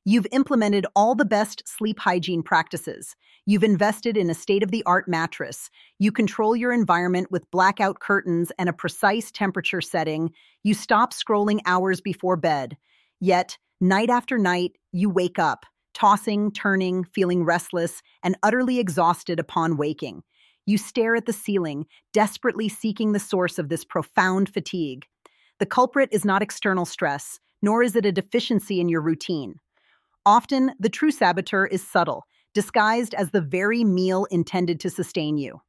You've implemented all the best sleep hygiene practices. You've invested in a state-of-the-art mattress. You control your environment with blackout curtains and a precise temperature setting. You stop scrolling hours before bed. Yet, night after night, you wake up, tossing, turning, feeling restless, and utterly exhausted upon waking. You stare at the ceiling, desperately seeking the source of this profound fatigue. The culprit is not external stress, nor is it a deficiency in your routine. Often, the true saboteur is subtle, disguised as the very meal intended to sustain you.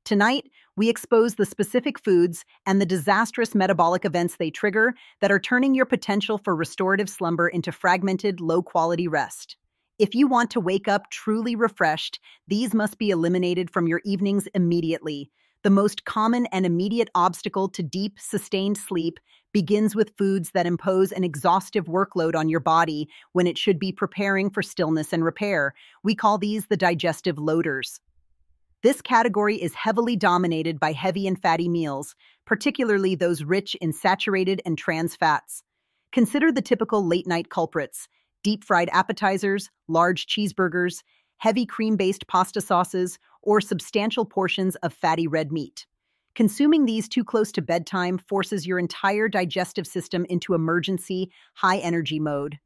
Tonight, we expose the specific foods and the disastrous metabolic events they trigger that are turning your potential for restorative slumber into fragmented, low-quality rest. If you want to wake up truly refreshed, these must be eliminated from your evenings immediately. The most common and immediate obstacle to deep, sustained sleep begins with foods that impose an exhaustive workload on your body when it should be preparing for stillness and repair. We call these the digestive loaders. This category is heavily dominated by heavy and fatty meals, particularly those rich in saturated and trans fats. Consider the typical late-night culprits: deep-fried appetizers, large cheeseburgers, heavy cream-based pasta sauces, or substantial portions of fatty red meat. Consuming these too close to bedtime forces your entire digestive system into emergency, high-energy mode.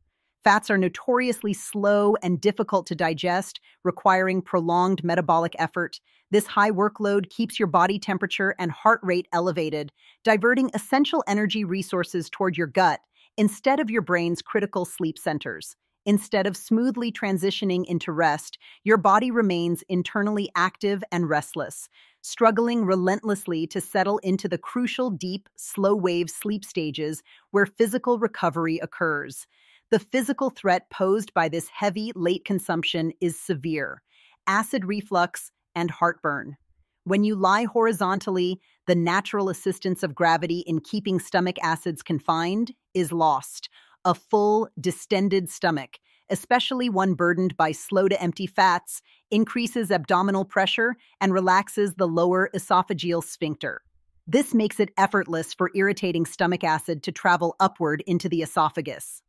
Fats are notoriously slow and difficult to digest, requiring prolonged metabolic effort. This high workload keeps your body temperature and heart rate elevated, diverting essential energy resources toward your gut instead of your brain's critical sleep centers. Instead of smoothly transitioning into rest, your body remains internally active and restless, struggling relentlessly to settle into the crucial deep, slow-wave sleep stages where physical recovery occurs. The physical threat posed by this heavy, late consumption is severe: acid reflux and heartburn. When you lie horizontally, the natural assistance of gravity in keeping stomach acids confined is lost. A full, distended stomach, especially one burdened by slow-to-empty fats, increases abdominal pressure and relaxes the lower esophageal sphincter. This makes it effortless for irritating stomach acid to travel upward into the esophagus.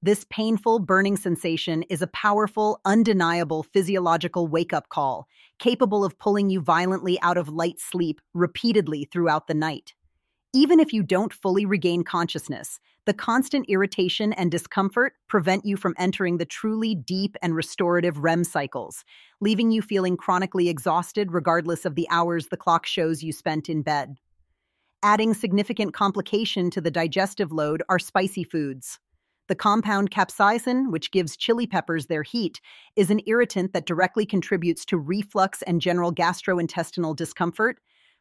This painful, burning sensation is a powerful, undeniable physiological wake-up call, capable of pulling you violently out of light sleep repeatedly throughout the night. Even if you don't fully regain consciousness, the constant irritation and discomfort prevent you from entering the truly deep and restorative REM cycles, leaving you feeling chronically exhausted regardless of the hours the clock shows you spent in bed. Adding significant complication to the digestive load are spicy foods. The compound capsaicin, which gives chili peppers their heat, is an irritant that directly contributes to reflux and general gastrointestinal discomfort.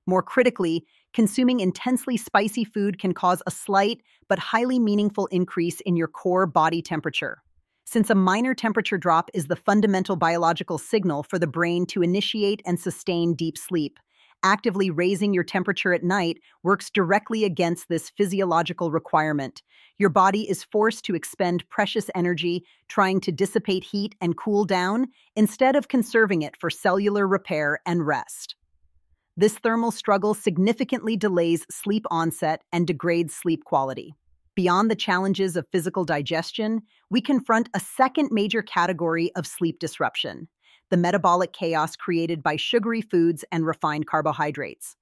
More critically, consuming intensely spicy food can cause a slight but highly meaningful increase in your core body temperature. Since a minor temperature drop is the fundamental biological signal for the brain to initiate and sustain deep sleep, actively raising your temperature at night works directly against this physiological requirement. Your body is forced to expend precious energy trying to dissipate heat and cool down instead of conserving it for cellular repair and rest. This thermal struggle significantly delays sleep onset and degrades sleep quality. Beyond the challenges of physical digestion, we confront a second major category of sleep disruption: the metabolic chaos created by sugary foods and refined carbohydrates.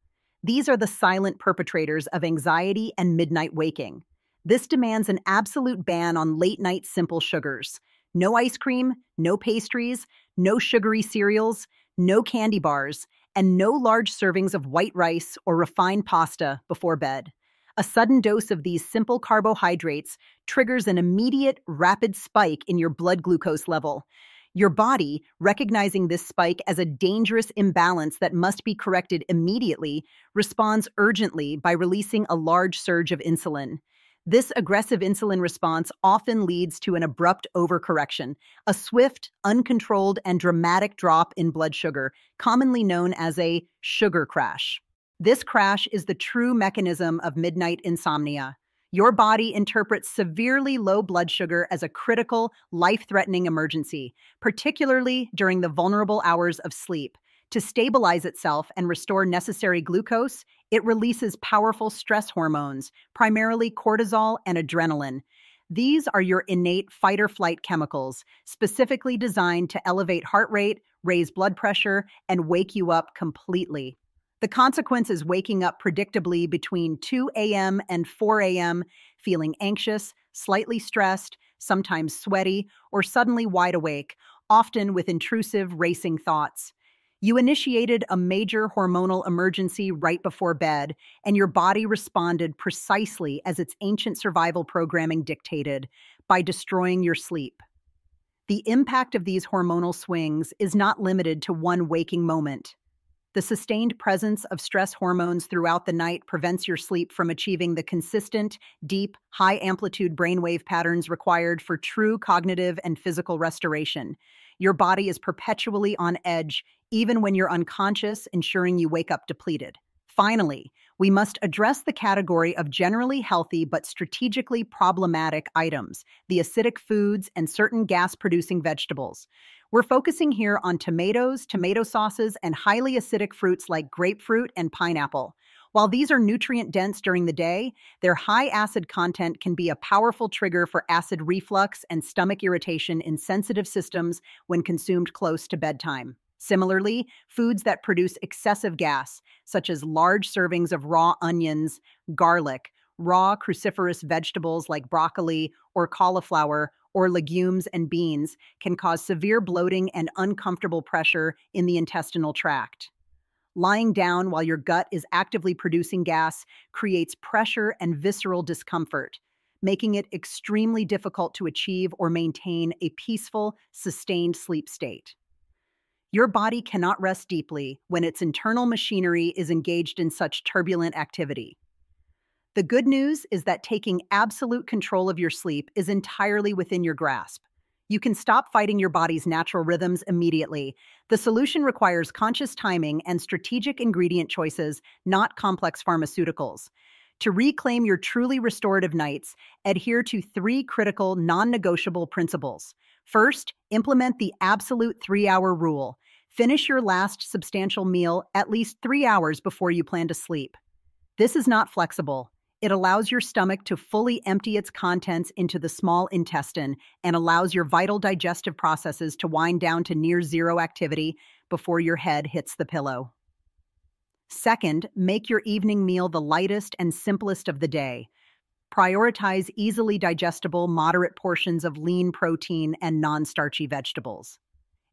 These are the silent perpetrators of anxiety and midnight waking. This demands an absolute ban on late-night simple sugars. No ice cream, no pastries, no sugary cereals, no candy bars, and no large servings of white rice or refined pasta before bed. A sudden dose of these simple carbohydrates triggers an immediate, rapid spike in your blood glucose level. Your body, recognizing this spike as a dangerous imbalance that must be corrected immediately, responds urgently by releasing a large surge of insulin. This aggressive insulin response often leads to an abrupt overcorrection, a swift, uncontrolled, and dramatic drop in blood sugar, commonly known as a sugar crash. This crash is the true mechanism of midnight insomnia. Your body interprets severely low blood sugar as a critical, life-threatening emergency, particularly during the vulnerable hours of sleep. To stabilize itself and restore necessary glucose, it releases powerful stress hormones, primarily cortisol and adrenaline. These are your innate fight or flight chemicals, specifically designed to elevate heart rate, raise blood pressure, and wake you up completely. The consequence is waking up predictably between 2 a.m. and 4 a.m., feeling anxious, slightly stressed, sometimes sweaty, or suddenly wide awake, often with intrusive, racing thoughts. You initiated a major hormonal emergency right before bed, and your body responded precisely as its ancient survival programming dictated, by destroying your sleep. The impact of these hormonal swings is not limited to one waking moment. The sustained presence of stress hormones throughout the night prevents your sleep from achieving the consistent, deep, high-amplitude brainwave patterns required for true cognitive and physical restoration. Your body is perpetually on edge, even when you're unconscious, ensuring you wake up depleted. Finally, we must address the category of generally healthy but strategically problematic items, the acidic foods and certain gas-producing vegetables. We're focusing here on tomatoes, tomato sauces, and highly acidic fruits like grapefruit and pineapple. While these are nutrient-dense during the day, their high acid content can be a powerful trigger for acid reflux and stomach irritation in sensitive systems when consumed close to bedtime. Similarly, foods that produce excessive gas, such as large servings of raw onions, garlic, raw cruciferous vegetables like broccoli or cauliflower, or legumes and beans, can cause severe bloating and uncomfortable pressure in the intestinal tract. Lying down while your gut is actively producing gas creates pressure and visceral discomfort, making it extremely difficult to achieve or maintain a peaceful, sustained sleep state. Your body cannot rest deeply when its internal machinery is engaged in such turbulent activity. The good news is that taking absolute control of your sleep is entirely within your grasp. You can stop fighting your body's natural rhythms immediately. The solution requires conscious timing and strategic ingredient choices, not complex pharmaceuticals. To reclaim your truly restorative nights, adhere to three critical, non-negotiable principles. First, implement the absolute 3-hour rule. Finish your last substantial meal at least 3 hours before you plan to sleep. This is not flexible. It allows your stomach to fully empty its contents into the small intestine and allows your vital digestive processes to wind down to near zero activity before your head hits the pillow. Second, make your evening meal the lightest and simplest of the day. Prioritize easily digestible, moderate portions of lean protein and non-starchy vegetables.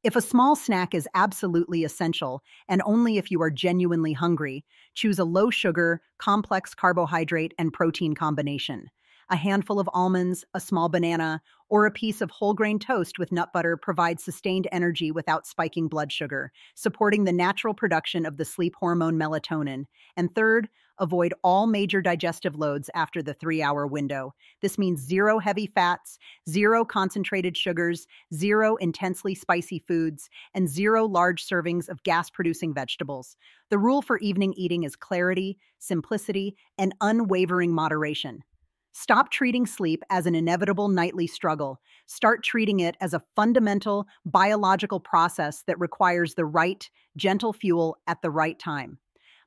If a small snack is absolutely essential, and only if you are genuinely hungry, choose a low-sugar, complex carbohydrate and protein combination. A handful of almonds, a small banana, or a piece of whole-grain toast with nut butter provides sustained energy without spiking blood sugar, supporting the natural production of the sleep hormone melatonin. And third, avoid all major digestive loads after the 3-hour window. This means zero heavy fats, zero concentrated sugars, zero intensely spicy foods, and zero large servings of gas-producing vegetables. The rule for evening eating is clarity, simplicity, and unwavering moderation. Stop treating sleep as an inevitable nightly struggle. Start treating it as a fundamental biological process that requires the right, gentle fuel at the right time.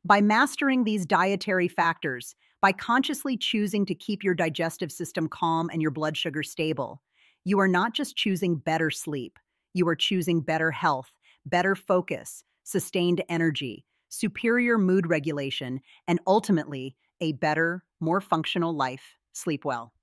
By mastering these dietary factors, by consciously choosing to keep your digestive system calm and your blood sugar stable, you are not just choosing better sleep, you are choosing better health, better focus, sustained energy, superior mood regulation, and ultimately, a better, more functional life. Sleep well.